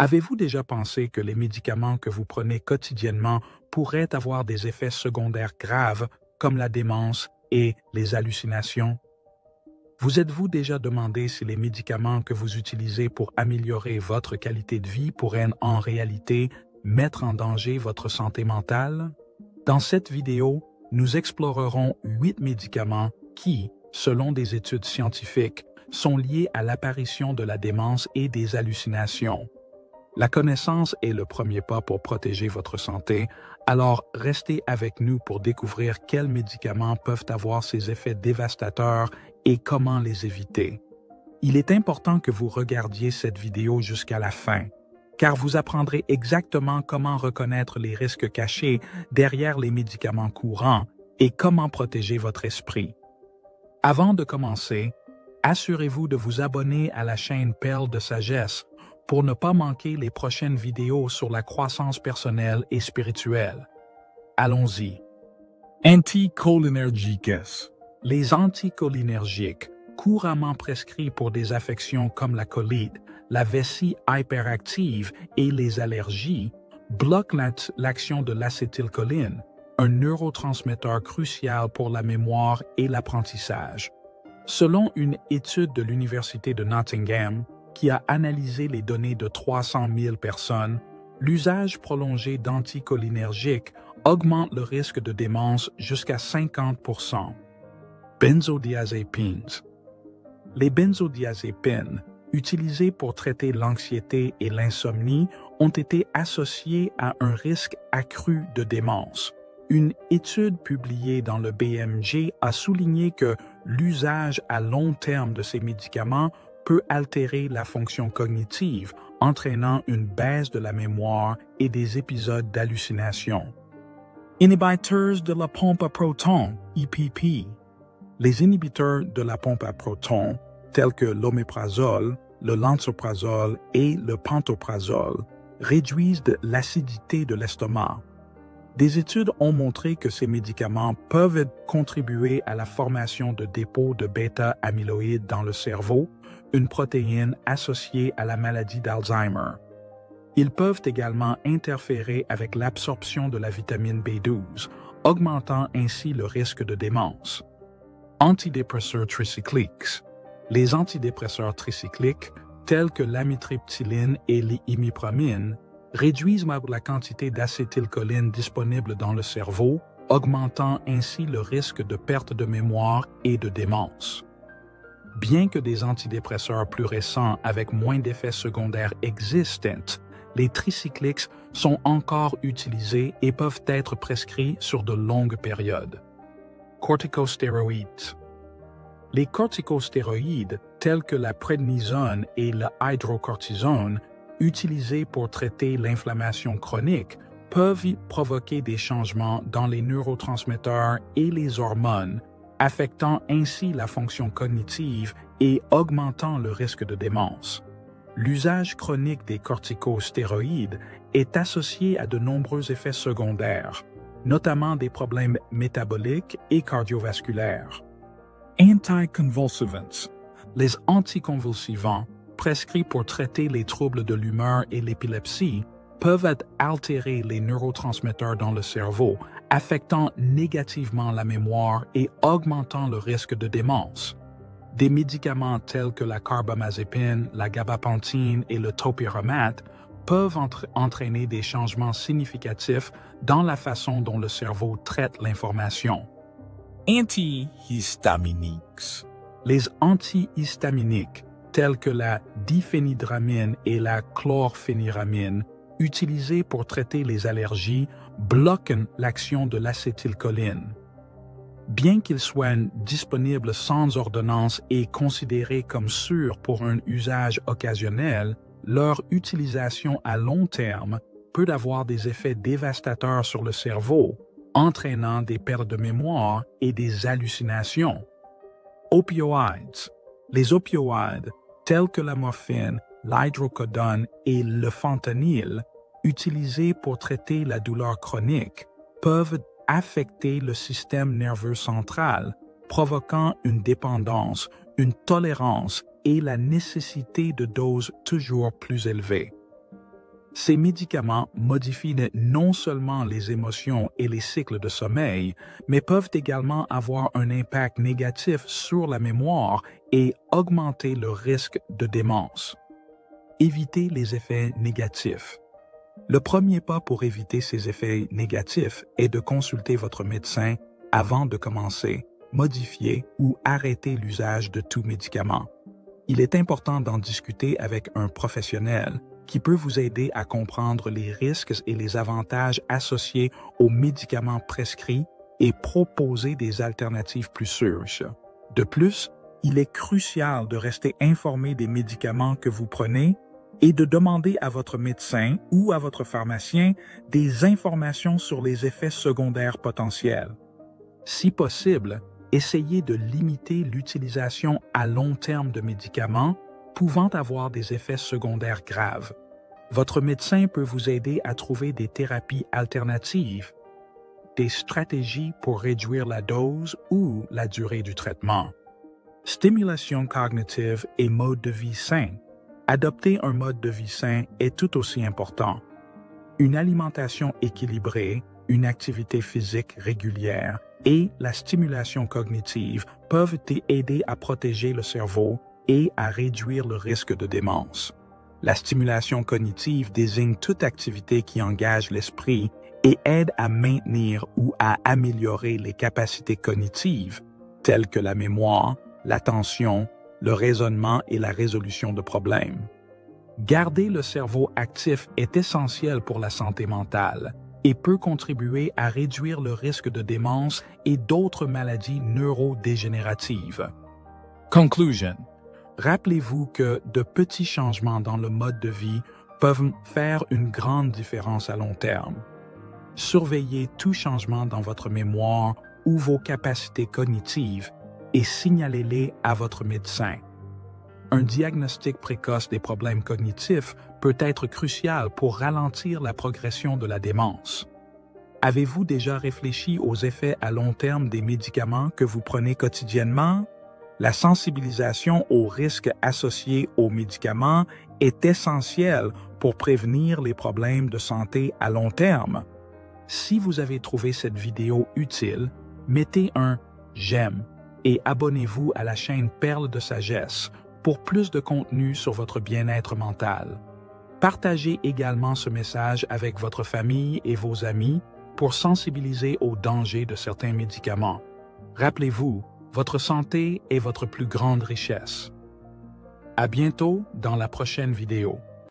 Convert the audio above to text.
Avez-vous déjà pensé que les médicaments que vous prenez quotidiennement pourraient avoir des effets secondaires graves comme la démence et les hallucinations? Vous êtes-vous déjà demandé si les médicaments que vous utilisez pour améliorer votre qualité de vie pourraient en réalité mettre en danger votre santé mentale? Dans cette vidéo, nous explorerons 8 médicaments qui, selon des études scientifiques, sont liés à l'apparition de la démence et des hallucinations. La connaissance est le premier pas pour protéger votre santé, alors restez avec nous pour découvrir quels médicaments peuvent avoir ces effets dévastateurs et comment les éviter. Il est important que vous regardiez cette vidéo jusqu'à la fin, car vous apprendrez exactement comment reconnaître les risques cachés derrière les médicaments courants et comment protéger votre esprit. Avant de commencer, assurez-vous de vous abonner à la chaîne Perles de Sagesse pour ne pas manquer les prochaines vidéos sur la croissance personnelle et spirituelle. Allons-y. Anticholinergiques. Les anticholinergiques, couramment prescrits pour des affections comme la colite, la vessie hyperactive et les allergies, bloquent l'action de l'acétylcholine, un neurotransmetteur crucial pour la mémoire et l'apprentissage. Selon une étude de l'Université de Nottingham, qui a analysé les données de 300 000 personnes, l'usage prolongé d'anticholinergiques augmente le risque de démence jusqu'à 50%. Benzodiazépines. Les benzodiazépines, utilisées pour traiter l'anxiété et l'insomnie, ont été associées à un risque accru de démence. Une étude publiée dans le BMJ a souligné que l'usage à long terme de ces médicaments peut altérer la fonction cognitive, entraînant une baisse de la mémoire et des épisodes d'hallucination. Inhibiteurs de la pompe à protons, EPP. Les inhibiteurs de la pompe à protons, tels que l'oméprazole, le lansoprazole et le pantoprazole, réduisent l'acidité de l'estomac. Des études ont montré que ces médicaments peuvent contribuer à la formation de dépôts de bêta-amyloïdes dans le cerveau, une protéine associée à la maladie d'Alzheimer. Ils peuvent également interférer avec l'absorption de la vitamine B12, augmentant ainsi le risque de démence. Antidépresseurs tricycliques. Les antidépresseurs tricycliques, tels que l'amitriptyline et l'imipramine, réduisent la quantité d'acétylcholine disponible dans le cerveau, augmentant ainsi le risque de perte de mémoire et de démence. Bien que des antidépresseurs plus récents avec moins d'effets secondaires existent, les tricycliques sont encore utilisés et peuvent être prescrits sur de longues périodes. Corticostéroïdes. Les corticostéroïdes, tels que la prednisone et le hydrocortisone, utilisés pour traiter l'inflammation chronique, peuvent provoquer des changements dans les neurotransmetteurs et les hormones, affectant ainsi la fonction cognitive et augmentant le risque de démence. L'usage chronique des corticostéroïdes est associé à de nombreux effets secondaires, notamment des problèmes métaboliques et cardiovasculaires. Anticonvulsivants. Les anticonvulsivants, prescrits pour traiter les troubles de l'humeur et l'épilepsie, peuvent altérer les neurotransmetteurs dans le cerveau, affectant négativement la mémoire et augmentant le risque de démence. Des médicaments tels que la carbamazépine, la gabapentine et le topiramate peuvent entraîner des changements significatifs dans la façon dont le cerveau traite l'information. Antihistaminiques. Les antihistaminiques, tels que la diphénhydramine et la chlorphényramine, utilisés pour traiter les allergies, bloquent l'action de l'acétylcholine. Bien qu'ils soient disponibles sans ordonnance et considérés comme sûrs pour un usage occasionnel, leur utilisation à long terme peut avoir des effets dévastateurs sur le cerveau, entraînant des pertes de mémoire et des hallucinations. Opioïdes. Les opioïdes, tels que la morphine, l'hydrocodone et le fentanyl, utilisés pour traiter la douleur chronique, peuvent affecter le système nerveux central, provoquant une dépendance, une tolérance et la nécessité de doses toujours plus élevées. Ces médicaments modifient non seulement les émotions et les cycles de sommeil, mais peuvent également avoir un impact négatif sur la mémoire et augmenter le risque de démence. Évitez les effets négatifs. Le premier pas pour éviter ces effets négatifs est de consulter votre médecin avant de commencer, modifier ou arrêter l'usage de tout médicament. Il est important d'en discuter avec un professionnel qui peut vous aider à comprendre les risques et les avantages associés aux médicaments prescrits et proposer des alternatives plus sûres. De plus, il est crucial de rester informé des médicaments que vous prenez et de demander à votre médecin ou à votre pharmacien des informations sur les effets secondaires potentiels. Si possible, essayez de limiter l'utilisation à long terme de médicaments pouvant avoir des effets secondaires graves. Votre médecin peut vous aider à trouver des thérapies alternatives, des stratégies pour réduire la dose ou la durée du traitement. Stimulation cognitive et mode de vie sain. Adopter un mode de vie sain est tout aussi important. Une alimentation équilibrée, une activité physique régulière et la stimulation cognitive peuvent aider à protéger le cerveau et à réduire le risque de démence. La stimulation cognitive désigne toute activité qui engage l'esprit et aide à maintenir ou à améliorer les capacités cognitives, telles que la mémoire, l'attention, le raisonnement et la résolution de problèmes. Garder le cerveau actif est essentiel pour la santé mentale et peut contribuer à réduire le risque de démence et d'autres maladies neurodégénératives. Conclusion. Rappelez-vous que de petits changements dans le mode de vie peuvent faire une grande différence à long terme. Surveillez tout changement dans votre mémoire ou vos capacités cognitives et signalez-les à votre médecin. Un diagnostic précoce des problèmes cognitifs peut être crucial pour ralentir la progression de la démence. Avez-vous déjà réfléchi aux effets à long terme des médicaments que vous prenez quotidiennement? La sensibilisation aux risques associés aux médicaments est essentielle pour prévenir les problèmes de santé à long terme. Si vous avez trouvé cette vidéo utile, mettez un « j'aime » et abonnez-vous à la chaîne Perles de Sagesse pour plus de contenu sur votre bien-être mental. Partagez également ce message avec votre famille et vos amis pour sensibiliser aux dangers de certains médicaments. Rappelez-vous, votre santé est votre plus grande richesse. À bientôt dans la prochaine vidéo.